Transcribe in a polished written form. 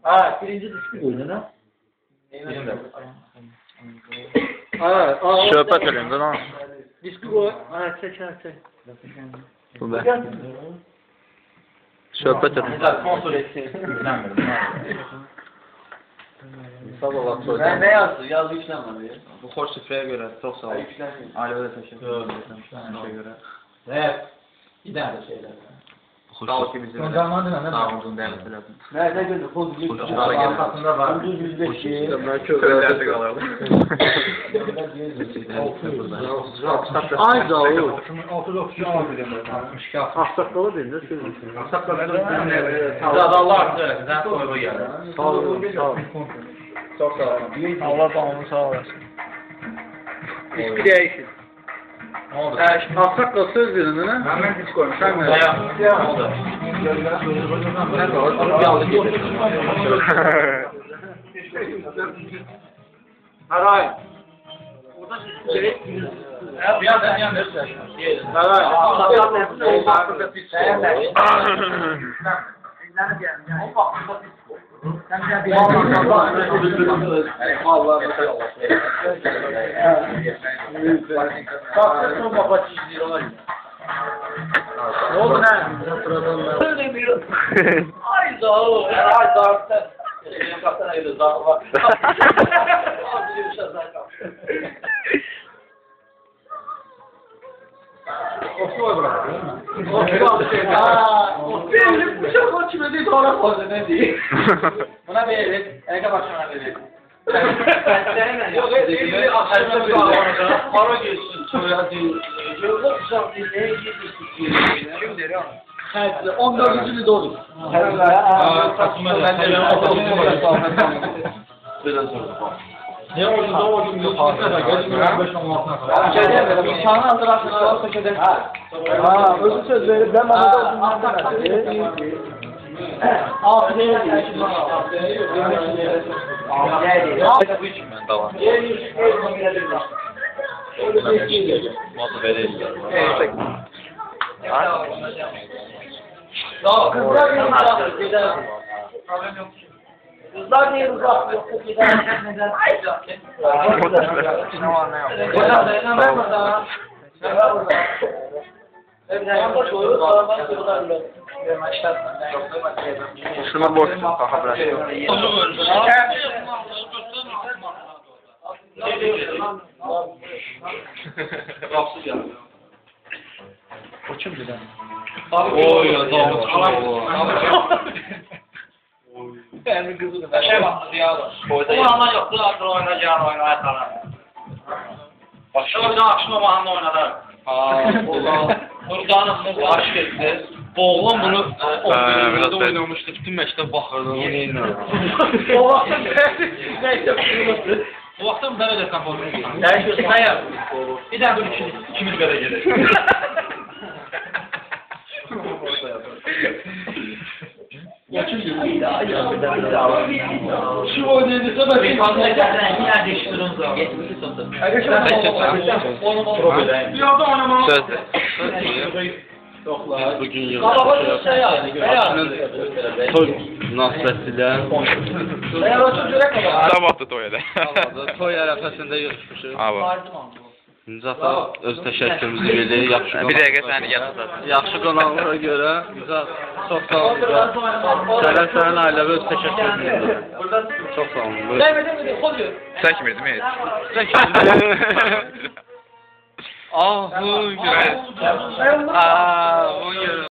Ha, birinci diski koydun ha? Söhbət eləyəndə lan. Diski koy. Ha, çek. Bu bə. Söhbət eləyəndə. Sponsor etsin. Sağ ol. Ne yazdı? Yazı işlenmedi. Bu xoş şifrəyə görə çox sağ ol. Ailəyə də təşəkkür edirəm. Şifrəyə görə. Evet. Bir tane şeyler. Sağ ol ki bizi sağımızın dəvət elədin. Nerede gördün? Pozgül. Arkasında var. Pozgül 105. Köylerde qalardı. Ay zavu. Ortodoks Aksaqqalı deyil də söylüyorsun. Allah artıq eləsin. Sən soyğu gəlir. Sağ olun. Çox sağ ol. Allah tamamını sağ olasın. İsmi değişir. Nə oldu? Aksaqqal söz verin ha? Mən heç qoymuşam. Nə oldu? Haray. Ne oldu ne? Ay zavu. Ay zavu. Kaptan ayırdı zavu var. Osmanlı bıraktı. Benim bu şaka kime değil sonra fazla ne değil. Buna verir. Ege başına verir. Yok evli akşamda bir ağırda. Para geçsin. Soya değil. Yolda kuşak değil. Neye gidiyorsun? Kim der ya? 14. doğdu. Ne oldu da o gün yok. İnsanı hazırlaştırıyorlar köşede. Ha, özür söz verip ben bana da Kızlar niye uzak yoksa gider neden? Hocam dayanamam burada. Ne var burada? Yanda soyuyoruz, arabanın kırılarla. Şuna boş taxa bırak. O kimdir lan? Oy ya tamam. Benim kızım. Şey baktı ya da. Ama ana yoktu, atır oynayacağını oynaya sana. Başka bir akşam mahanna oynadı. Buradan aşk etti. Bu oğlan bunu oynamıştı, oynamıştı. Bütün məktəb baxırdı. O vaxtda neyse kırılmıştı. O vaxtda belə də kompozunu gedir. Dəyişiyorsun, hayır. Bir daha bu ikimiz belə gelir. Şu oynayınca da bir fazla yer değiştiriyoruz abi. Geçmişi sonunda. Bir anda oynamalı. Sözdür. Bugün yığılmışıq. Toy münasibətilə. Sabah da toy edək. Toy ərəfəsində yığışmışıq. Zaten öz təşəkkürümüzü veririk. Bir dəqiqə səni yatırdı. Yaxşı qonaqlara görə bizə çox sağ olun. Sənin ailəvə öz təşəkkürümüzü veririk. Çox sağ olun. Çəkmirdim heç. Çəkmirdim. Ah, bu görək. Ah, bu görək.